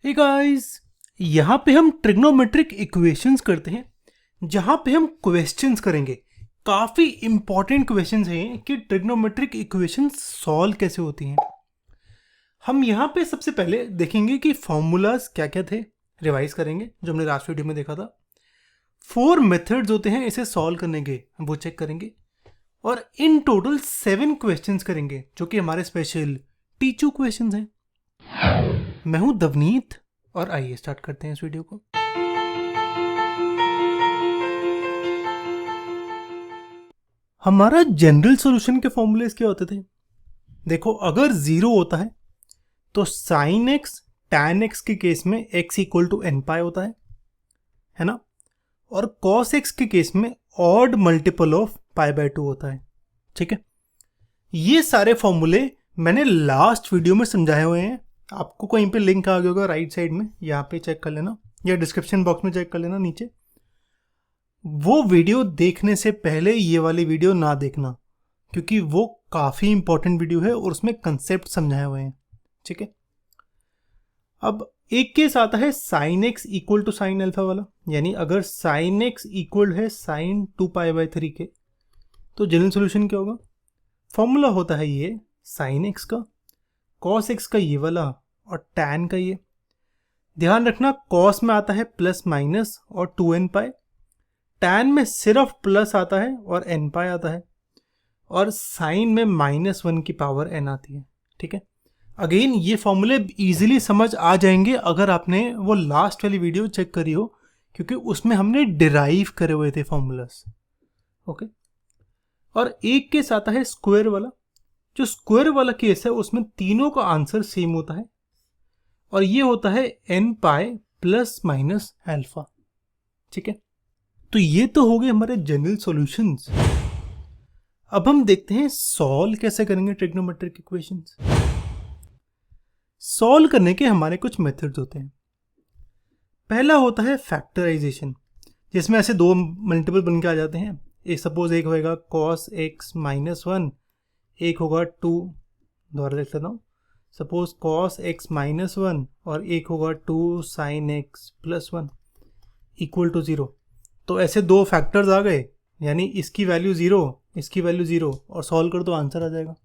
Hey guys, यहाँ पे हम ट्रिग्नोमेट्रिक इक्वेशंस करते हैं जहाँ पे हम क्वेश्चंस करेंगे। काफ़ी इंपॉर्टेंट क्वेश्चंस हैं कि ट्रिग्नोमेट्रिक इक्वेशंस सॉल्व कैसे होती हैं। हम यहाँ पे सबसे पहले देखेंगे कि फॉर्मूलाज क्या क्या थे, रिवाइज करेंगे जो हमने लास्ट वीडियो में देखा था। 4 मेथड्स होते हैं इसे सॉल्व करने के, वो चेक करेंगे। और इन टोटल 7 क्वेश्चंस करेंगे जो कि हमारे स्पेशल टीचू क्वेश्चंस हैं। मैं हूँ दवनीत और आइए स्टार्ट करते हैं इस वीडियो को। हमारा जनरल सॉल्यूशन के फॉर्मूलेस क्या होते थे? देखो, अगर 0 होता है तो साइन एक्स टैन एक्स के केस में x इक्वल टू एन पाई होता है ना। और कॉस एक्स के केस में odd multiple of pi by 2 होता है। ठीक है, ये सारे फॉर्मूले मैंने लास्ट वीडियो में समझाए हुए हैं। आपको कहीं पे लिंक आ गया होगा राइट साइड में, यहाँ पे चेक कर लेना या डिस्क्रिप्शन बॉक्स में चेक कर लेना नीचे। वो वीडियो देखने से पहले ये वाली वीडियो ना देखना, क्योंकि वो काफ़ी इंपॉर्टेंट वीडियो है और उसमें कंसेप्ट समझाए हुए हैं। ठीक है, अब एक केस आता है sine X equal to sine alpha वाला, यानी अगर साइन एक्स इक्वल है साइन 2π/3 के, तो जनरल सोल्यूशन क्या होगा? फॉर्मूला होता है ये साइन एक्स का, कॉस एक्स का ये वाला और टैन का ये। ध्यान रखना, कॉस में आता है प्लस माइनस और 2n पाई, टैन में सिर्फ प्लस आता है और n पाई आता है, और साइन में -1 की पावर n आती है। ठीक है, अगेन ये फॉर्मूले इजीली समझ आ जाएंगे अगर आपने वो लास्ट वाली वीडियो चेक करी हो, क्योंकि उसमें हमने डिराइव करे हुए थे फॉर्मूलास। ओके, और एक केस आता है स्क्वायर वाला। जो स्क्वायर वाला केस है उसमें तीनों का आंसर सेम होता है, और ये होता है n पाई प्लस माइनस अल्फा। ठीक है, तो ये तो हो गए हमारे जनरल सॉल्यूशंस। अब हम देखते हैं सॉल्व कैसे करेंगे ट्रिग्नोमेट्रिक इक्वेशंस। सॉल्व करने के हमारे कुछ मेथड्स होते हैं। पहला होता है फैक्टराइजेशन, जिसमें ऐसे दो मल्टीपल बन के आ जाते हैं। सपोज एक होएगा cos x -1, एक होगा 2, दोबारा देख लेता हूँ। सपोज cos x -1 और एक होगा 2 sin x +1 इक्वल टू 0। तो ऐसे दो फैक्टर्स आ गए, यानी इसकी वैल्यू 0, इसकी वैल्यू 0, और सॉल्व कर दो आंसर आ जाएगा।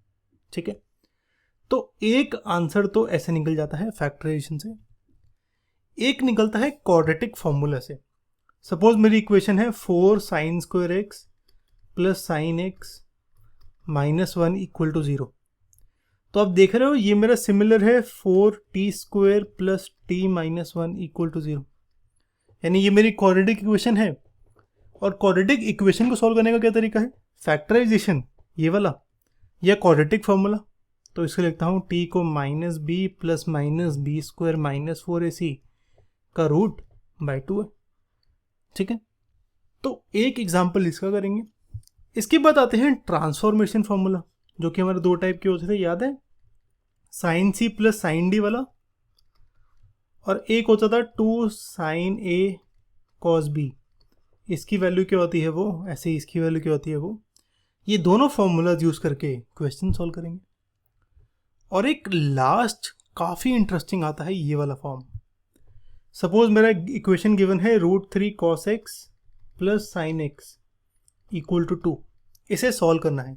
ठीक है, तो एक आंसर तो ऐसे निकल जाता है फैक्टराइजेशन से। एक निकलता है क्वाड्रेटिक फॉर्मूला से। सपोज मेरी इक्वेशन है 4 sin square X plus sine X -1 equal to 0। तो आप देख रहे हो ये मेरा सिमिलर है 4t square plus t -1 equal to 0, यानी ये मेरी क्वाड्रेटिक इक्वेशन है। और क्वाड्रेटिक इक्वेशन को सॉल्व करने का क्या तरीका है? फैक्टराइजेशन, ये वाला, या क्वाड्रेटिक फॉर्मूला। तो इसको लिखता हूँ t को -b plus -b square -4ac का रूट बाय 2 है। ठीक है, तो एक एग्जाम्पल इसका करेंगे। इसके बाद आते हैं ट्रांसफॉर्मेशन फॉर्मूला, जो कि हमारे दो टाइप के होते थे, याद है? Sine C plus sine D वाला, और एक होता था 2 sin a cos b। इसकी वैल्यू क्या होती है वो, ऐसे ही इसकी वैल्यू क्या होती है वो। ये दोनों फॉर्मूलाज यूज करके क्वेश्चन सॉल्व करेंगे। और एक लास्ट काफ़ी इंटरेस्टिंग आता है ये वाला फॉर्म। सपोज मेरा इक्वेशन गिवन है √3 cos x plus sine X equal to 2। इसे सॉल्व करना है,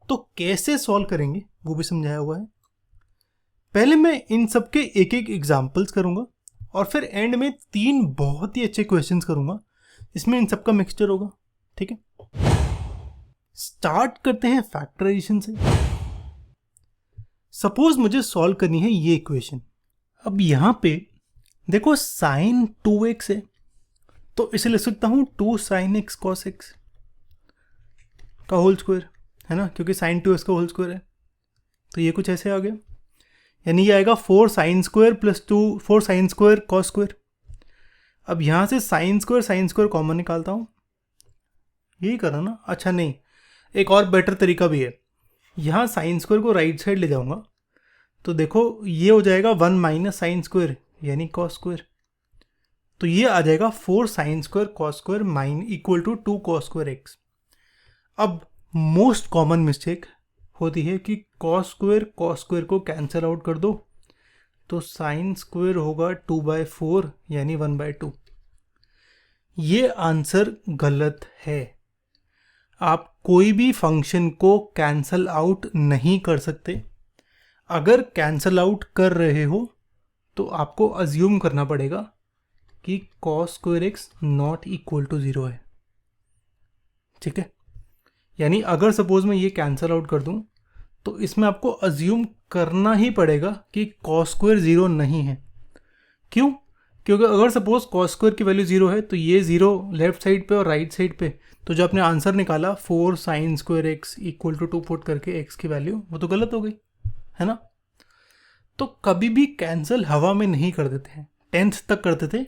तो कैसे सॉल्व करेंगे वो भी समझाया हुआ है। पहले मैं इन सब के एक एक एग्जाम्पल्स करूंगा, और फिर एंड में 3 बहुत ही अच्छे क्वेश्चंस करूंगा, इसमें इन सब का मिक्सचर होगा। ठीक है, स्टार्ट करते हैं फैक्टराइजेशन से। सपोज मुझे सॉल्व करनी है ये इक्वेशन। अब यहां पे देखो साइन 2x है, तो इसे लिख सकता हूं 2 sin x cos x का होल स्क्वायर, है ना, क्योंकि साइन 2x का होल स्क्वायर है। तो ये कुछ ऐसे आ गया, यानी ये आएगा 4 sin square plus 4 sin square cos square. अब यहाँ से साइन स्क्वायर कॉमन निकालता हूँ, यही करा ना? अच्छा नहीं, एक और बेटर तरीका भी है। यहाँ साइन स्क्वायर को राइट साइड ले जाऊँगा, तो देखो ये हो जाएगा 1 माइनस साइन स्क्वायर यानी cos स्क्वायर। तो ये आ जाएगा 4 sin square cos square equal to 2 cos square x। अब मोस्ट कॉमन मिस्टेक होती है कि cos स्क्वायर को कैंसिल आउट कर दो, तो साइन स्क्वायर होगा 2/4 यानी 1/2। ये आंसर गलत है। आप कोई भी फंक्शन को कैंसल आउट नहीं कर सकते। अगर कैंसल आउट कर रहे हो तो आपको अज्यूम करना पड़ेगा कि cos square X not equal to 0 है। ठीक है, यानी अगर सपोज मैं ये कैंसल आउट कर दूं तो इसमें आपको अज्यूम करना ही पड़ेगा कि cos स्क्वायर 0 नहीं है। क्यों? क्योंकि अगर सपोज cos स्क्वायर की वैल्यू 0 है तो ये 0 लेफ्ट साइड पे और राइट साइड पे, तो जो आपने आंसर निकाला 4 sine square X equal to 2 put करके x की वैल्यू, वो तो गलत हो गई, है ना। तो कभी भी कैंसिल हवा में नहीं कर देते हैं। 10th तक करते थे,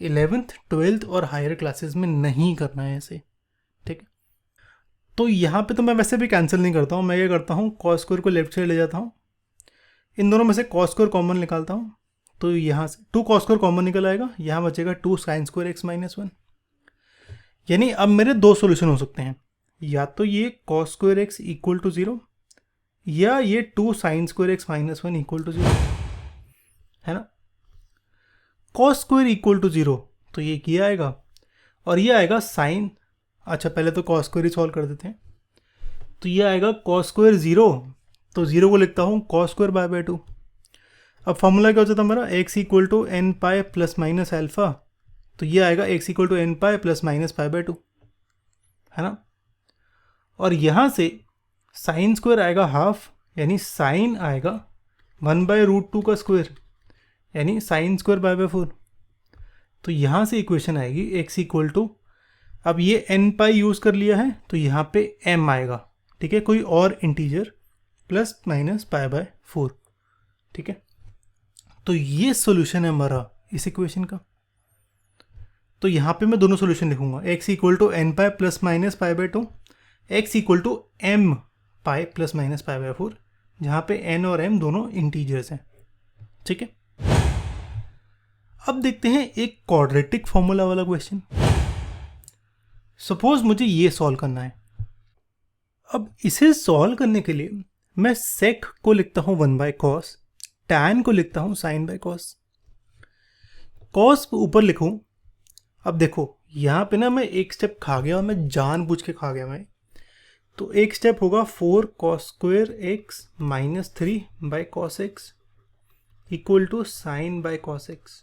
11th 12th और हायर क्लासेस में नहीं करना है ऐसे। ठीक है, तो यहाँ पे तो मैं वैसे भी कैंसिल नहीं करता हूँ। मैं ये करता हूँ cos स्क्वायर को लेफ्ट साइड ले जाता हूँ, इन दोनों में से cos स्क्वायर कॉमन निकालता हूँ, तो यहाँ से 2 cos स्क्वायर कॉमन निकल आएगा, यहाँ बचेगा 2 साइन स्क्वायर एक्स माइनस 1। यानी अब मेरे दो सॉल्यूशन हो सकते हैं, या तो ये cos square X equal to 0 या ये 2 sine square X minus 1 equal to 0, है ना। cos स्क्वायर इक्वल टू 0 तो ये किया आएगा, और ये आएगा साइन, अच्छा पहले तो cos स्क्वायर ही सॉल्व कर देते हैं, तो ये आएगा cos स्क्वायर 0, तो 0 को लिखता हूँ cos स्क्वायर बाय 2। अब फॉर्मूला क्या हो जाता है मेरा, x equal to N pi plus minus alpha, तो ये आएगा x equal to N pi plus minus pi by 2, है ना। और यहाँ से साइन स्क्वायर आएगा हाफ, यानी साइन आएगा 1/√2 का स्क्वायर, यानी साइन स्क्वायर बाय 4। तो यहाँ से इक्वेशन आएगी x इक्वल टू, अब ये एन पाई यूज़ कर लिया है तो यहाँ पे m आएगा, ठीक है, कोई और integer, plus minus pi by 4। ठीक है, तो ये सॉल्यूशन है हमारा इस इक्वेशन का। तो यहाँ पे मैं दोनों सॉल्यूशन लिखूंगा, x equal to N pi plus minus pi by 2, x equal to m pi plus minus pi by 4, जहाँ पे n और m दोनों इंटीजर्स हैं। ठीक है, अब देखते हैं एक क्वाड्रेटिक फॉर्मूला वाला क्वेश्चन। सपोज मुझे ये सॉल्व करना है। अब इसे सॉल्व करने के लिए मैं सेक को लिखता हूँ 1/cos, tan को लिखता हूँ sin बाय cos। cos ऊपर लिखूँ, अब देखो यहाँ पे ना मैं एक स्टेप खा गया, और मैं जानबूझ के खा गया मैं, तो एक स्टेप होगा 4 cos square X minus 3 by cos एक्स equal to sine by cos X.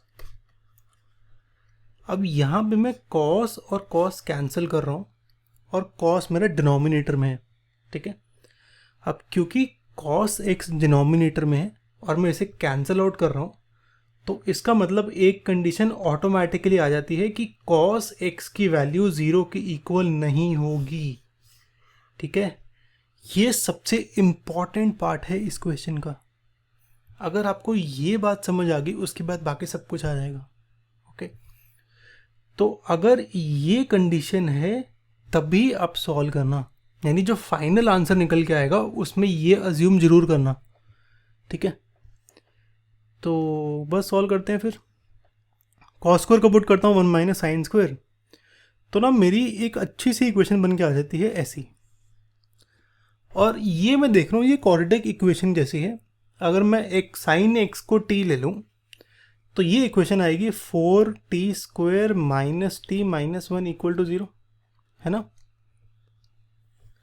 अब यहाँ पे मैं cos और cos कैंसिल कर रहा हूँ, और cos मेरा डिनोमिनेटर में है। ठीक है, अब क्योंकि cos x डिनोमिनेटर में है और मैं इसे कैंसिल आउट कर रहा हूँ, तो इसका मतलब एक कंडीशन ऑटोमेटिकली आ जाती है कि cos x की वैल्यू 0 के इक्वल नहीं होगी। ठीक है, ये सबसे इम्पॉर्टेंट पार्ट है इस क्वेश्चन का। अगर आपको ये बात समझ आ गई, उसके बाद बाकी सब कुछ आ जाएगा। ओके, तो अगर ये कंडीशन है तभी आप सॉल्व करना, यानी जो फाइनल आंसर निकल के आएगा उसमें ये अज्यूम जरूर करना। ठीक है, तो बस सॉल्व करते हैं फिर। cos स्क्वायर का पुट करता हूँ 1 माइनस साइन स्क्वायर, तो ना मेरी एक अच्छी सी इक्वेशन बन के आ जाती है ऐसी। और ये मैं देख रहा हूँ ये क्वाड्रेटिक इक्वेशन जैसी है। अगर मैं एक साइन एक्स को t ले लूँ तो ये इक्वेशन आएगी 4t square minus t minus 1 equal to 0, है ना,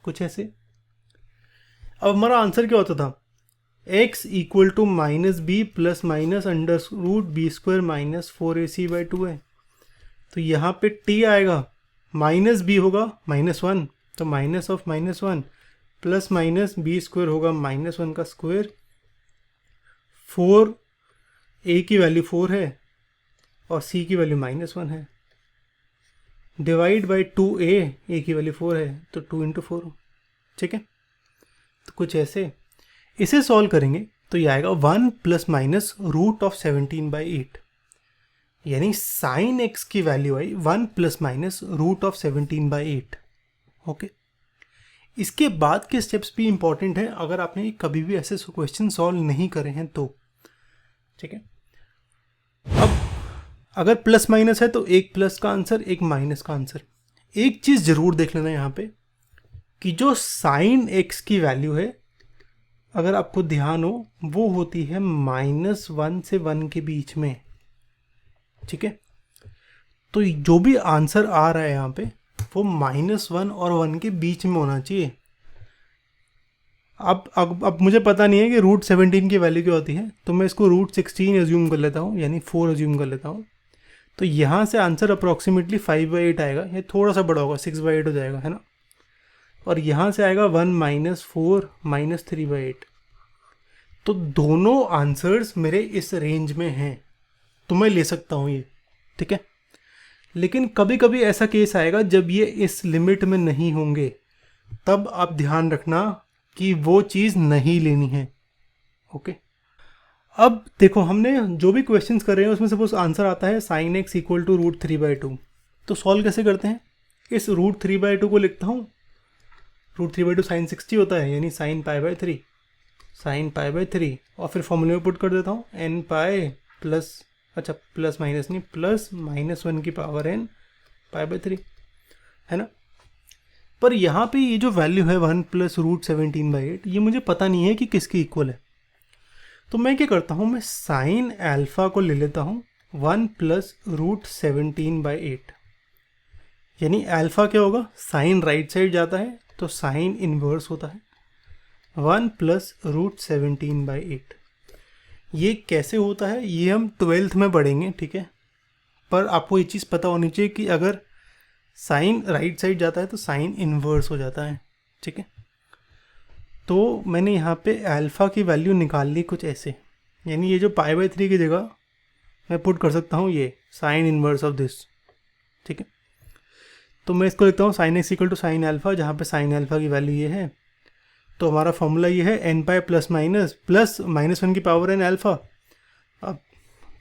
कुछ ऐसे। अब हमारा आंसर क्या होता था, x equal to minus B plus minus under root B square minus 4ac by 2 है। तो यहाँ पे t आएगा, माइनस b होगा -1, तो minus of -1 plus minus B square होगा -1 का स्क्वायर, 4 a की वैल्यू 4 है और c की वैल्यू -1 है, डिवाइड बाई 2a, a की वैल्यू 4 है तो 2 इंटू 4। ठीक है, तो कुछ ऐसे इसे सॉल्व करेंगे तो ये आएगा 1 प्लस माइनस रूट ऑफ 17/8, यानी साइन एक्स की वैल्यू आई 1 plus minus root of 17/8। Okay, इसके बाद के स्टेप्स भी इंपॉर्टेंट है अगर आपने कभी भी ऐसे क्वेश्चन सॉल्व नहीं करे हैं तो। ठीक है, अब अगर प्लस माइनस है तो एक प्लस का आंसर, एक माइनस का आंसर। एक चीज़ ज़रूर देख लेना यहाँ पे कि जो साइन एक्स की वैल्यू है, अगर आपको ध्यान हो वो होती है -1 से 1 के बीच में, ठीक है। तो जो भी आंसर आ रहा है यहाँ पे वो -1 और 1 के बीच में होना चाहिए। अब मुझे पता नहीं है कि √17 की वैल्यू क्या होती है, तो मैं इसको √16 एज्यूम कर लेता हूँ, यानी 4 एज्यूम कर लेता हूँ। तो यहाँ से आंसर अप्रॉक्सीमेटली 5/8 आएगा, ये थोड़ा सा बड़ा होगा, 6/8 हो जाएगा, है ना। और यहाँ से आएगा 1 - 4 - 3/8। तो दोनों आंसर्स मेरे इस रेंज में हैं, तो मैं ले सकता हूँ ये, ठीक है। लेकिन कभी कभी ऐसा केस आएगा जब ये इस लिमिट में नहीं होंगे, तब आप ध्यान रखना कि वो चीज़ नहीं लेनी है, ओके। अब देखो, हमने जो भी क्वेश्चंस कर रहे हैं उसमें सपोज आंसर आता है sin x = √3/2। तो सॉल्व कैसे करते हैं? इस √3/2 को लिखता हूँ, √3/2 sin 60 होता है, यानी sin π/3, sin π/3, और फिर फॉर्मूले में पुट कर देता हूँ n पाई प्लस, अच्छा प्लस माइनस नहीं, प्लस -1 की पावर n π/3, है ना। पर यहाँ पे ये जो वैल्यू है 1 + √17/8, ये मुझे पता नहीं है कि किसकी इक्वल है। तो मैं क्या करता हूँ, मैं साइन अल्फ़ा को ले लेता हूँ 1 + √17/8, यानी अल्फ़ा क्या होगा, साइन राइट साइड जाता है तो साइन इन्वर्स होता है 1 + √17/8। ये कैसे होता है ये हम 12th में पढ़ेंगे, ठीक है। पर आपको ये चीज़ पता होनी चाहिए कि अगर साइन राइट साइड जाता है तो साइन इन्वर्स हो जाता है, ठीक है। तो मैंने यहाँ पे अल्फ़ा की वैल्यू निकाल ली कुछ ऐसे, यानी ये जो π/3 की जगह मैं पुट कर सकता हूँ ये साइन इन्वर्स ऑफ दिस, ठीक है। तो मैं इसको लिखता हूँ sin x = sin अल्फ़ा, जहाँ पे sin अल्फ़ा की वैल्यू ये है। तो हमारा फॉर्मूला ये है n पाई प्लस -1 की पावर n अल्फ़ा। अब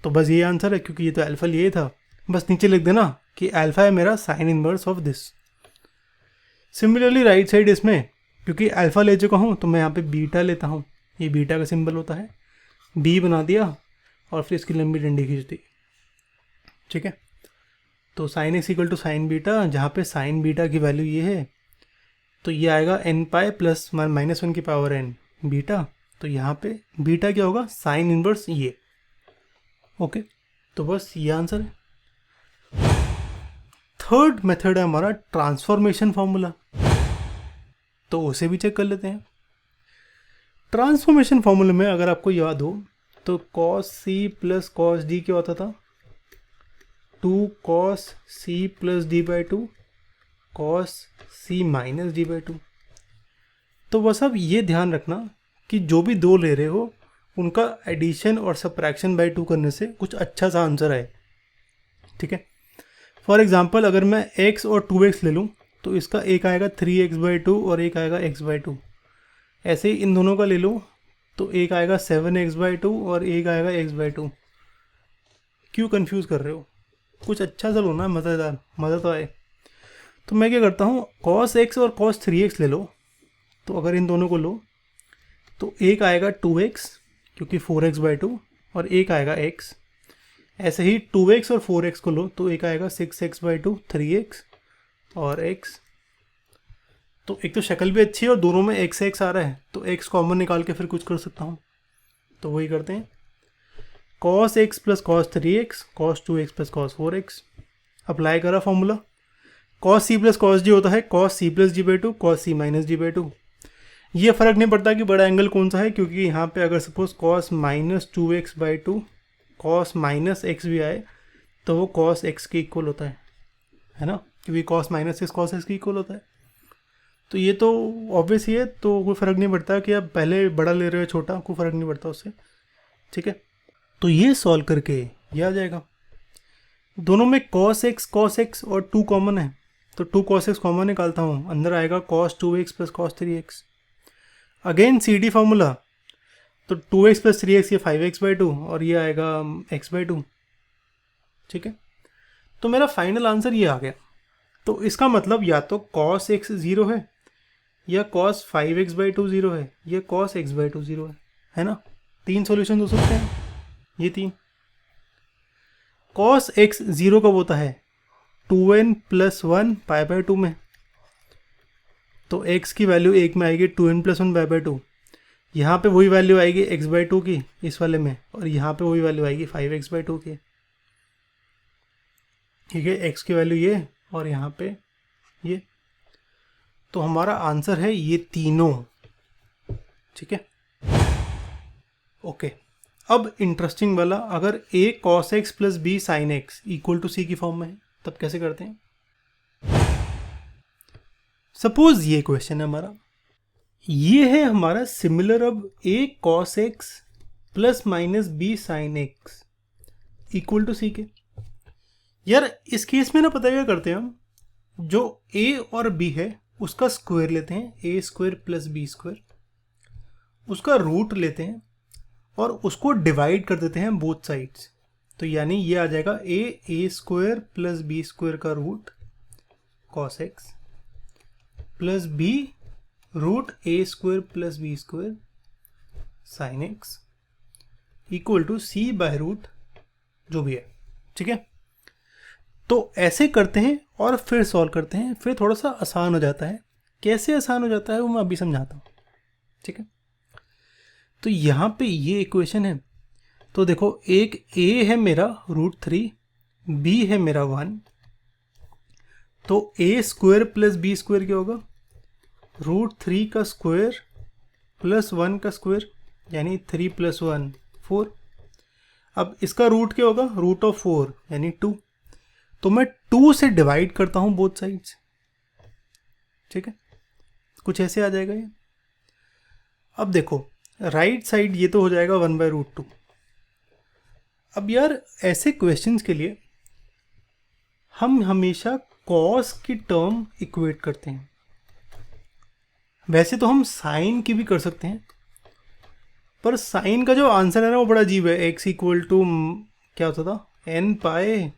तो बस ये आंसर है, क्योंकि ये तो अल्फ़ा लिए था, बस नीचे लिख देना कि अल्फ़ा है मेरा sign inverse of this. Similarly right side इसमें, क्योंकि अल्फ़ा ले चुका हूँ तो मैं यहाँ पे बीटा लेता हूँ, ये बीटा का सिंबल होता है, बी बना दिया और फिर इसकी लंबी डंडी खींच दी, ठीक है। तो sin x = sin बीटा, जहाँ पे sin बीटा की वैल्यू ये है, तो ये आएगा n पाई प्लस -1 की पावर n बीटा। तो यहाँ पे बीटा क्या होगा, साइन इन्वर्स ये, ओके। तो बस ये आंसर है। थर्ड मेथड है हमारा ट्रांसफॉर्मेशन फॉर्मूला, तो उसे भी चेक कर लेते हैं। ट्रांसफॉर्मेशन फॉर्मूले में अगर आपको याद हो तो cos c + cos d क्या होता था, 2 cos c + d/2 cos c - d/2। तो बस अब ये ध्यान रखना कि जो भी दो ले रहे हो उनका एडिशन और सब्ट्रैक्शन बाय 2 करने से कुछ अच्छा सा आंसर आए, ठीक है। फॉर एग्जांपल अगर मैं x और 2x ले लूँ तो इसका एक आएगा 3x/2 और एक आएगा x/2। ऐसे ही इन दोनों का ले लूँ तो एक आएगा 7x/2 और एक आएगा x/2। क्यों कंफ्यूज कर रहे हो, कुछ अच्छा सा लो ना, मज़ेदार, मज़ा तो आए। तो मैं क्या करता हूँ, cos x और cos 3x ले लो। तो अगर इन दोनों को लो तो एक आएगा 2x, क्योंकि 4x/2, और एक आएगा x। ऐसे ही 2x और 4x को लो तो एक आएगा 6x/2, 3x और x। तो एक तो शक्ल भी अच्छी है और दोनों में x आ रहा है, तो x कॉमन निकाल के फिर कुछ कर सकता हूँ। तो वही करते हैं, cos x + cos 3x cos 2x + cos 4x। Apply करा formula, cos c + cos d होता है cos c + d/2 cos c - d/2। ये फ़र्क नहीं पड़ता कि बड़ा एंगल कौन सा है, क्योंकि यहाँ पे अगर suppose cos -2x/2 cos -x भी आए तो वो cos x के इक्वल होता है ना, क्योंकि cos -x cos x के इक्वल होता है। तो ये तो ऑब्वियस ही है, तो कोई फ़र्क नहीं पड़ता कि आप पहले बड़ा ले रहे हो छोटा, कोई फ़र्क नहीं पड़ता उससे, ठीक है। तो ये सॉल्व करके ये आ जाएगा। दोनों में cos x और 2 कॉमन है, तो 2 cos x कॉमन निकालता हूँ, अंदर आएगा cos 2x + cos 3x। Again CD formula, तो 2x + 3x ये 5x/2 और ये आएगा x/2, ठीक है। तो मेरा फाइनल आंसर ये आ गया। तो इसका मतलब या तो cos x 0 है, या cos 5x/2 0 है, या cos x/2 0 है ना। 3 सॉल्यूशन हो सकते हैं, ये 3। cos x 0 कब होता है, 2n + 1 π/2 में, तो x की वैल्यू 1 में आएगी 2n + 1 π/2। यहाँ पे वही वैल्यू आएगी x/2 की इस वाले में, और यहाँ पे वही वैल्यू आएगी 5x/2 की। ठीक है, x की वैल्यू ये और यहाँ पे ये। तो हमारा आंसर है ये तीनों। ठीक है, ओके। अब इंटरेस्टिंग वाला, अगर a cos x plus b sin x equal to c की फॉर्म में है तब कैसे करते हैं? सपोज ये क्वेश्चन है हमारा, ये है हमारा सिमिलर अब a cos x plus minus b sin x equal to c के। यार इस केस में ना पता क्या करते हैं हम, जो a और b है उसका स्क्वायर लेते हैं, a square plus b square, उसका रूट लेते हैं और उसको डिवाइड कर देते हैं बोथ साइड्स। तो यानी ये आ जाएगा a square plus b square का root cos x plus b root a square plus b square sin x equal to c by root जो भी है। ठीक है, तो ऐसे करते हैं और फिर सॉल्व करते हैं, फिर थोड़ा सा आसान हो जाता है। कैसे आसान हो जाता है वो मैं अभी समझाता हूँ। ठीक है, तो यहाँ पे ये इक्वेशन है, तो देखो एक a है मेरा √3, b है मेरा 1, तो a square plus b square क्या होगा? √3 का स्क्वायर प्लस 1 का स्क्वायर, यानी 3 + 1 4। अब इसका रूट क्या होगा? √4 यानी 2। तो मैं 2 से डिवाइड करता हूँ बोथ साइड्स। ठीक है, कुछ ऐसे आ जाएगा ये। अब देखो राइट साइड ये तो हो जाएगा 1/√2। अब यार ऐसे क्वेश्चंस के लिए हम हमेशा कॉस की टर्म इक्वेट करते हैं। वैसे तो हम साइन की भी कर सकते हैं, पर साइन का जो आंसर है ना वो बड़ा अजीब है। x इक्वल टू क्या होता था? n पाए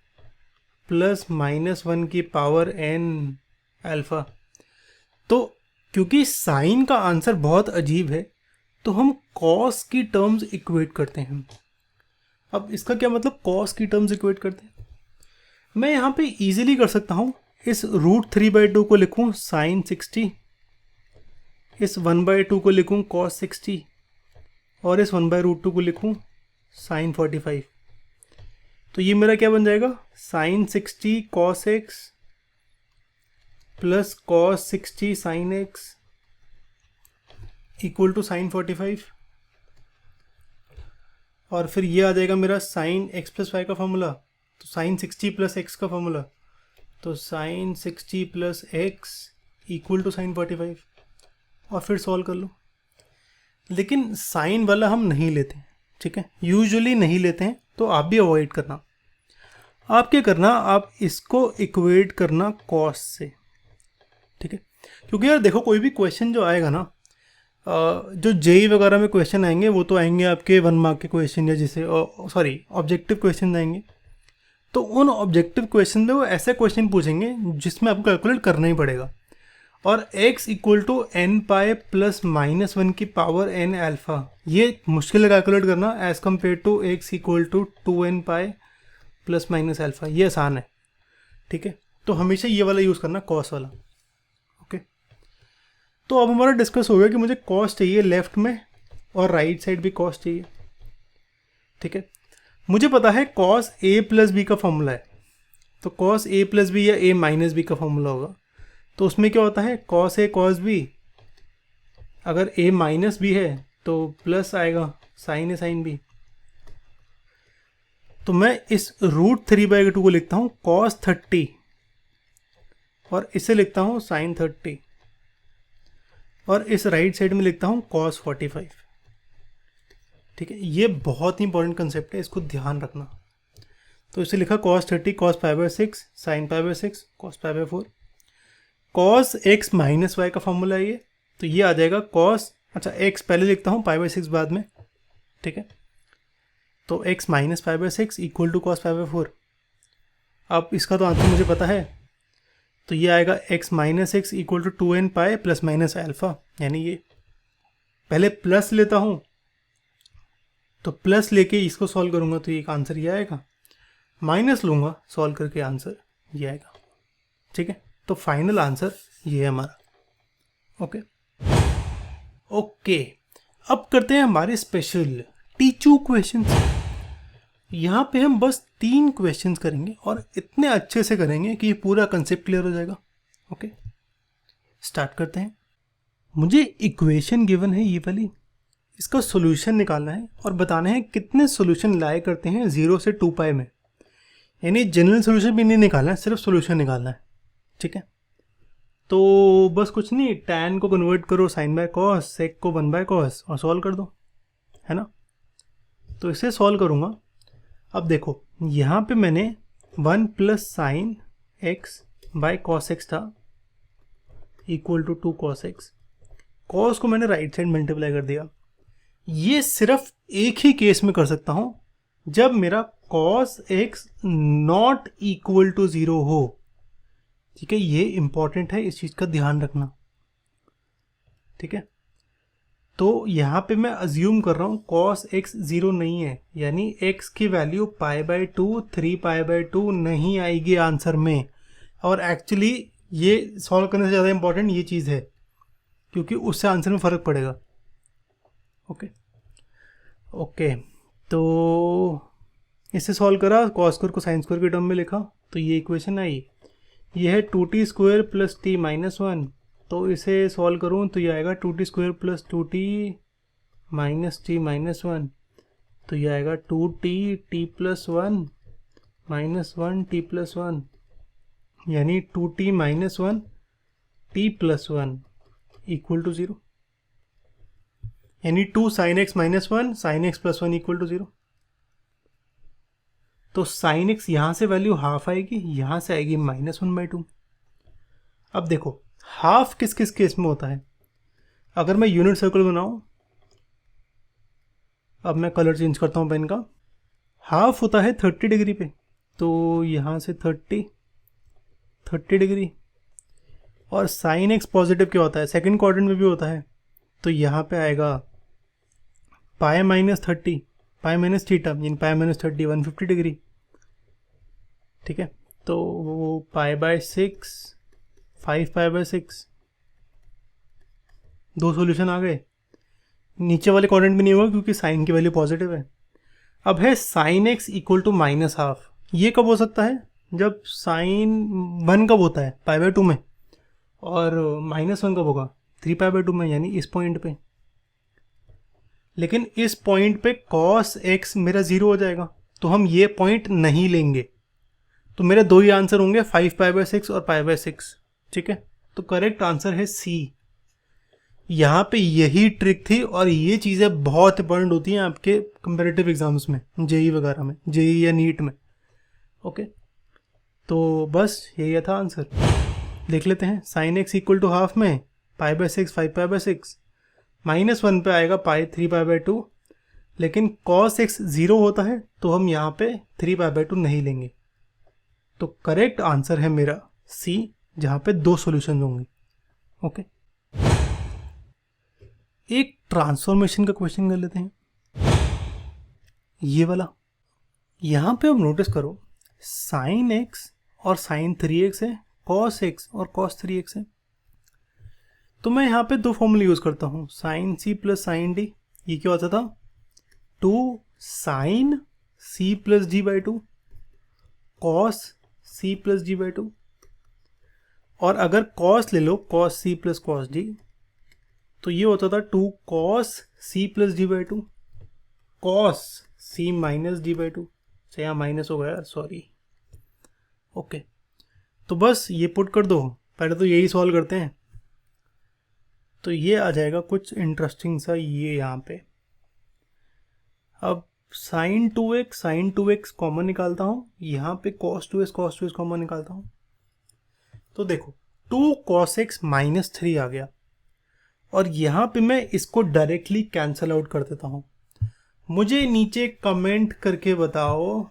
प्लस -1 की पावर n अल्फा। तो क्योंकि साइन का आंसर बहुत अजीब है तो हम कॉस की टर्म्स इक्वेट करते हैं। अब इसका क्या मतलब कॉस की टर्म्स इक्वेट करते हैं? मैं यहाँ पे इजीली कर सकता हूँ, इस √3/2 को लिखूँ साइन 60, इस 1/2 को लिखूँ कॉस 60 और इस 1/√2 को लिखूँ साइन 45। तो ये मेरा क्या बन जाएगा? Sine 60 cos x plus cos 60 sine x equal to sine 45। और फिर ये आ जाएगा मेरा साइन x प्लस वाई का फॉर्मूला, तो साइन 60 प्लस x का फॉर्मूला, तो sine 60 plus x equal to sine 45। और फिर सॉल्व कर लो। लेकिन साइन वाला हम नहीं लेते, ठीक है, यूजुअली नहीं लेते हैं, तो आप भी अवॉइड करना। आप क्या करना, आप इसको इक्वेट करना कॉस से। ठीक है, क्योंकि यार देखो कोई भी क्वेश्चन जो आएगा ना, जो जेई वगैरह में क्वेश्चन आएंगे वो तो आएंगे आपके 1 मार्क के क्वेश्चन, या जिसे ऑब्जेक्टिव क्वेश्चन आएंगे। तो उन ऑब्जेक्टिव क्वेश्चन में वो ऐसे क्वेश्चन पूछेंगे जिसमें आपको कैलकुलेट करना ही पड़ेगा। और x equal to n pi plus -1 की पावर n अल्फा, ये मुश्किल है कैलकुलेट करना as compare to x equal to 2n pi plus minus alpha, ये आसान है। ठीक है, तो हमेशा ये वाला यूज़ करना, कॉस वाला। ओके, तो अब हमारा डिस्कस हो गया कि मुझे कॉस चाहिए लेफ्ट में और राइट साइड भी कॉस चाहिए। ठीक है, मुझे पता है कॉस a प्लस बी का फॉर्मूला है, तो कॉस a प्लस बी या a माइनस बी का फॉर्मूला होगा। तो उसमें क्या होता है? कॉस a कॉस b, अगर a माइनस बी है तो प्लस आएगा साइन a साइन b। तो मैं इस √3/2 को लिखता हूँ कॉस 30 और इसे लिखता हूँ साइन 30, और इस राइट साइड में लिखता हूँ कॉस 45। ठीक है, ये बहुत ही इंपॉर्टेंट कंसेप्ट है, इसको ध्यान रखना। तो इसे लिखा cos 30 cos π/6 sine π/6 cos π/4। Cos x minus Y का फॉर्मूला है ये, तो ये आ जाएगा कॉस, अच्छा x पहले लिखता हूँ π/6 बाद में। ठीक है, तो x minus π/6 equal to cos π/4। अब इसका तो आंसर मुझे पता है, तो ये आएगा x minus x equal to 2n pi plus minus alpha, यानी ये पहले प्लस लेता हूँ, तो प्लस लेके इसको सॉल्व करूँगा तो ये एक आंसर ये आएगा, माइनस लूँगा सॉल्व करके आंसर ये आएगा। ठीक है, तो फाइनल आंसर ये है हमारा। ओके, अब करते हैं हमारे स्पेशल टीचू क्वेश्चन। यहाँ पे हम बस 3 क्वेश्चंस करेंगे और इतने अच्छे से करेंगे कि ये पूरा कंसेप्ट क्लियर हो जाएगा। ओके, स्टार्ट करते हैं। मुझे इक्वेशन गिवन है ये वाली, इसका सॉल्यूशन निकालना है और बताना है कितने सॉल्यूशन लाए करते हैं 0 से 2 पाई में। यानी जनरल सॉल्यूशन भी नहीं निकालना है, सिर्फ सॉल्यूशन निकालना है। ठीक है, तो बस कुछ नहीं, tan को कन्वर्ट करो sin बाय cos, sec को 1 बाय cos और सॉल्व कर दो, है ना। तो इसे सॉल्व करूँगा। अब देखो यहाँ पे मैंने 1 plus sine x by cos x था equal to 2 cos x। cos को मैंने राइट साइड मल्टीप्लाई कर दिया। ये सिर्फ एक ही केस में कर सकता हूँ, जब मेरा cos x not equal to 0 हो। ठीक है, ये इंपॉर्टेंट है, इस चीज़ का ध्यान रखना। ठीक है, तो यहाँ पे मैं अज्यूम कर रहा हूँ cos x 0 नहीं है, यानी x की value pi by 2, 3 pi by 2 नहीं आएगी आंसर में। और एक्चुअली ये सॉल्व करने से ज़्यादा इंपॉर्टेंट ये चीज़ है, क्योंकि उससे आंसर में फ़र्क पड़ेगा। ओके ओके, तो इसे सॉल्व करा, cos स्क्वायर को साइन स्क्वायर के टर्म में लिखा, तो ये इक्वेशन आई। ये है 2t square plus t minus 1। तो इसे सॉल्व करूँ तो ये आएगा 2t square plus 2t minus t minus 1। तो ये आएगा 2t t plus 1 minus 1 t plus 1, यानी 2t minus 1 t plus 1 equal to 0, यानी 2 sine X minus 1 sine X plus 1 equal to 0। तो साइन एक्स यहाँ से वैल्यू हाफ आएगी, यहाँ से आएगी -1/2। अब देखो हाफ किस किस केस में होता है। अगर मैं यूनिट सर्कल बनाऊं, अब मैं कलर चेंज करता हूं पेन का। हाफ होता है 30 डिग्री पे, तो यहाँ से 30 डिग्री। और साइन एक्स पॉजिटिव क्या होता है, सेकंड क्वाड्रेंट में भी होता है, तो यहाँ पे आएगा pi minus 30, pi minus theta, यानी पाई माइनस 30 150 डिग्री। ठीक है, तो वो pi by 6, 5 pi by 6, 2 solution आ गए। नीचे वाले क्वाड्रेंट भी नहीं होगा क्योंकि साइन की वैल्यू पॉजिटिव है। अब है sine X equal to minus half. ये कब हो सकता है, जब साइन 1 कब होता है पाई बाय 2 में, और -1 कब होगा 3 पाई बाय 2 में, यानी इस पॉइंट पे। लेकिन इस पॉइंट पे cos x मेरा 0 हो जाएगा, तो हम ये पॉइंट नहीं लेंगे। तो मेरे 2 ही आंसर होंगे, 5 पाई बाय 6 और पाई बाय 6। ठीक है, तो करेक्ट आंसर है सी। यहाँ पे यही ट्रिक थी, और ये चीज़ें बहुत इंपॉर्टेंट होती हैं आपके कंपेरेटिव एग्जाम्स में, जेई वगैरह में, जेई या नीट में। ओके, तो बस यही था आंसर। देख लेते हैं, sine X equal to half में पाई बाय 6 5 पाई बाय 6, -1 पे आएगा पाई 3 पाई बाय 2। लेकिन cos x 0 होता है, तो हम यहाँ पे 3 पाई बाय 2 नहीं लेंगे। तो करेक्ट आंसर है मेरा सी, जहाँ पे 2 सॉल्यूशन होंगे। ओके, एक ट्रांसफॉर्मेशन का क्वेश्चन कर लेते हैं, ये वाला। यहाँ पे अब नोटिस करो, साइन एक्स और साइन 3x है, cos x और cos 3x है। तो मैं यहाँ पे 2 फॉर्मूले यूज़ करता हूँ, sine c plus sine D. ये क्या होता था, 2 sine c plus G by 2 cos c plus G by 2। और अगर cos ले लो, cos c plus cos d, तो ये होता था 2 cos c plus d by 2 cos c minus d by 2। से यहाँ माइनस हो गया, सॉरी। ओके, तो बस ये पुट कर दो। पहले तो यही सॉल्व करते हैं, तो ये आ जाएगा कुछ इंटरेस्टिंग सा ये यहाँ पे। अब साइन 2x कॉमन निकालता हूँ, यहाँ पे cos 2x कॉमन निकालता हूँ। तो देखो 2 cos x माइनस 3 आ गया, और यहाँ पे मैं इसको डायरेक्टली कैंसल आउट कर देता हूँ। मुझे नीचे कमेंट करके बताओ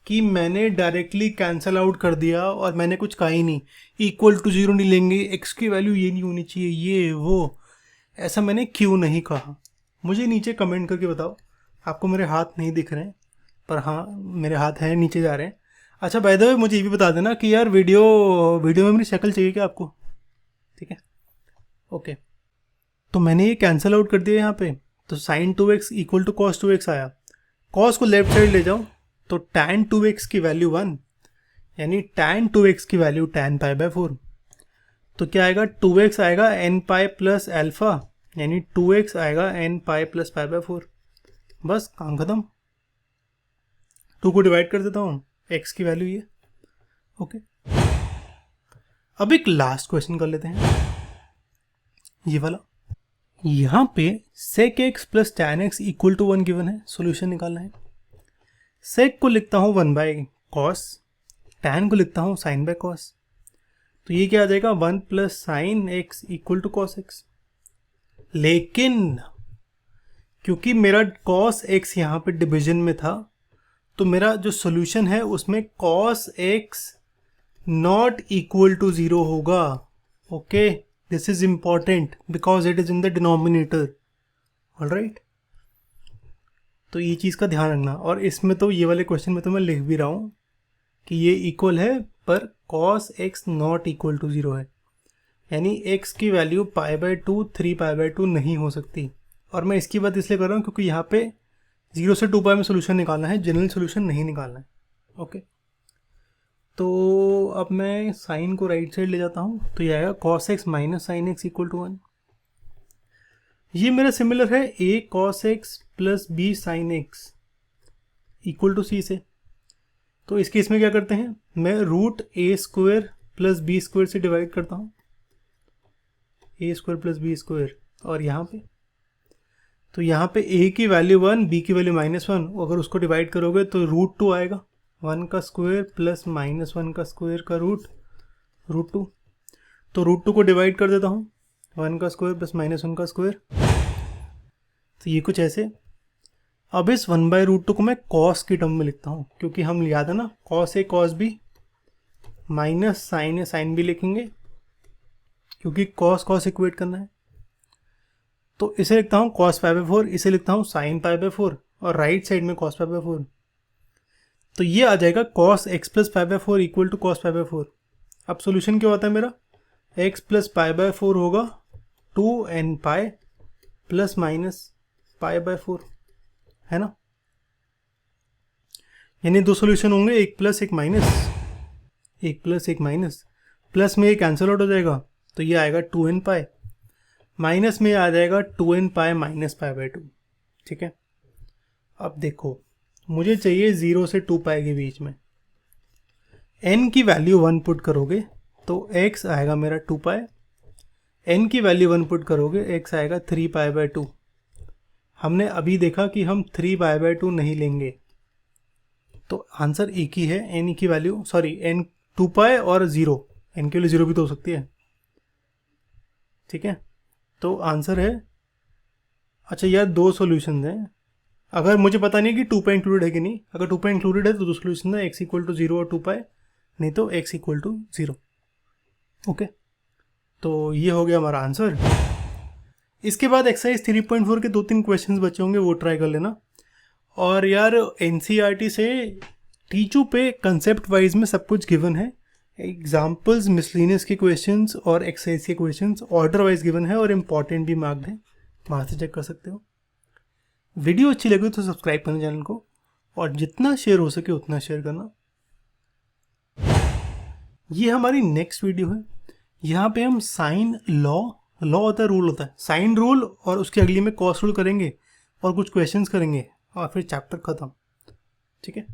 कि मैंने डायरेक्टली कैंसल आउट कर दिया और मैंने कुछ कहा ही नहीं, इक्वल टू 0 नहीं लेंगे, x की वैल्यू ये नहीं होनी चाहिए, ये वो, ऐसा मैंने क्यों नहीं कहा। मुझे नीचे कमेंट करके बताओ। आपको मेरे हाथ नहीं दिख रहे हैं, पर हाँ मेरे हाथ हैं, नीचे जा रहे हैं। अच्छा, बाय द वे मुझे ये भी बता देना कि यार वीडियो में मेरी शक्ल चाहिए क्या आपको, ठीक है। ओके, तो मैंने ये कैंसिल आउट कर दिया यहाँ पे, तो sign 2x equal to cos 2x आया। कॉस को लेफ्ट साइड ले जाओ तो tan 2x की वैल्यू 1, यानी tan 2x की वैल्यू tan पाई बाय 4। तो क्या आएगा, 2x आएगा n पाई प्लस एल्फा, यानी 2x आएगा n pi plus pi by 4। बस काम खत्म। 2 को डिवाइड कर देता हूँ, x की वैल्यू ये। ओके, अब एक लास्ट क्वेश्चन कर लेते हैं, ये वाला। यहाँ पे sec x plus tan x equal to 1 given है, सॉल्यूशन निकालना है। sec को लिखता हूँ 1 बाय कॉस, tan को लिखता हूँ साइन बाय कॉस। तो ये क्या आ जाएगा, 1 plus sine X equal to cos X. लेकिन क्योंकि मेरा कॉस एक्स यहाँ पे डिवीजन में था, तो मेरा जो सॉल्यूशन है उसमें cos X not equal to 0 होगा। Okay, this is important because it is in the denominator. Alright, तो ये चीज़ का ध्यान रखना। और इसमें तो ये वाले क्वेश्चन में तो मैं लिख भी रहा हूँ कि ये इक्वल है, पर cos x not equal to 0 है, यानी x की value pi by 2 3 pi by 2 नहीं हो सकती। और मैं इसकी बात इसलिए कर रहा हूँ क्योंकि यहाँ पे 0 से 2 पाई में सोल्यूशन निकालना है, जनरल सोल्यूशन नहीं निकालना है। ओके, तो अब मैं साइन को राइट साइड ले जाता हूँ, तो ये आएगा cos x minus sine X equal to 1। ये मेरा सिमिलर है a cos x plus b sine X equal to c से। तो इस केस में क्या करते हैं, मैं रूट ए स्क्वायर प्लस बी स्क्वायर से डिवाइड करता हूँ, ए स्क्वायर प्लस बी स्क्वायर। और यहाँ पे तो यहाँ पे a की वैल्यू 1, b की वैल्यू -1, अगर उसको डिवाइड करोगे तो रूट 2 आएगा, 1 का स्क्वायर प्लस -1 का स्क्वायर का रूट 2। तो रूट 2 को डिवाइड कर देता हूँ, 1 का स्क्वायर प्लस -1 का स्क्वायर। तो ये कुछ ऐसे। अब इस 1 बाय रूट 2 को मैं कॉस की टर्म में लिखता हूँ, क्योंकि हम याद है ना, cos A cos B minus sign A sine B लिखेंगे, क्योंकि कॉस कॉस इक्वेट करना है। तो इसे लिखता हूँ कॉस पाई बाय 4, इसे लिखता हूँ साइन पाई बाय 4, और राइट साइड में कॉस पाई बाय 4। तो ये आ जाएगा cos x plus pi by 4 equal to cos pi by 4। अब सोल्यूशन क्या होता है मेरा, एक्स प्लस पाई बाय 4 होगा 2n pi plus minus pi by 4, है ना। यानी दो सोल्यूशन होंगे, एक प्लस एक माइनस, एक प्लस एक माइनस। प्लस में ये कैंसिल आउट हो जाएगा, तो ये आएगा 2n पाई, माइनस में आ जाएगा 2n pi minus pi by 2। ठीक है, अब देखो मुझे चाहिए 0 से 2 पाई के बीच में। n की वैल्यू 1 पुट करोगे तो x आएगा मेरा 2 पाई, n की वैल्यू 1 पुट करोगे x आएगा 3 पाई बाय 2। हमने अभी देखा कि हम 3 पाई बाय 2 नहीं लेंगे, तो आंसर एक ही है। n की वैल्यू n 2 पाई और 0, n के लिए 0 भी तो हो सकती है। ठीक है, तो आंसर है, अच्छा यार दो सॉल्यूशन हैं, अगर मुझे पता नहीं कि 2 पाई इंक्लूडेड है कि नहीं। अगर 2 पाई इंक्लूडेड है तो दो सॉल्यूशन है, x इक्वल टू 0 और 2 पाई, नहीं तो x इक्वल टू 0। ओके, तो ये हो गया हमारा आंसर। इसके बाद एक्सरसाइज 3.4 के 2-3 क्वेश्चंस बचे होंगे, वो ट्राई कर लेना। और यार एनसीईआरटी से टीचू पे कंसेप्ट वाइज में सब कुछ गिवन है, एग्जाम्पल्स, मिसलिनियस के क्वेश्चंस और एक्सरसाइज के क्वेश्चंस ऑर्डर वाइज गिवन है, और इम्पॉर्टेंट भी मार्क्ड है, वहाँ से चेक कर सकते हो। वीडियो अच्छी लगी तो सब्सक्राइब करना चैनल को, और जितना शेयर हो सके उतना शेयर करना। ये हमारी नेक्स्ट वीडियो है, यहाँ पे हम साइन लॉ होता है, रूल होता है, साइन रूल, और उसके अगली में कॉस रूल करेंगे और कुछ क्वेश्चंस करेंगे, और फिर चैप्टर खत्म। ठीक है,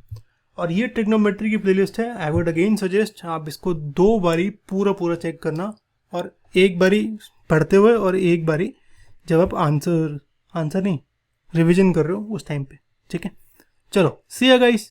और ये ट्रिग्नोमेट्री की प्लेलिस्ट है। आई वुड अगेन सजेस्ट आप इसको 2 बारी पूरा चेक करना, और एक बारी पढ़ते हुए और एक बारी जब आप आंसर नहीं रिवीजन कर रहे हो उस टाइम पे। ठीक है, चलो सी यू गाइस।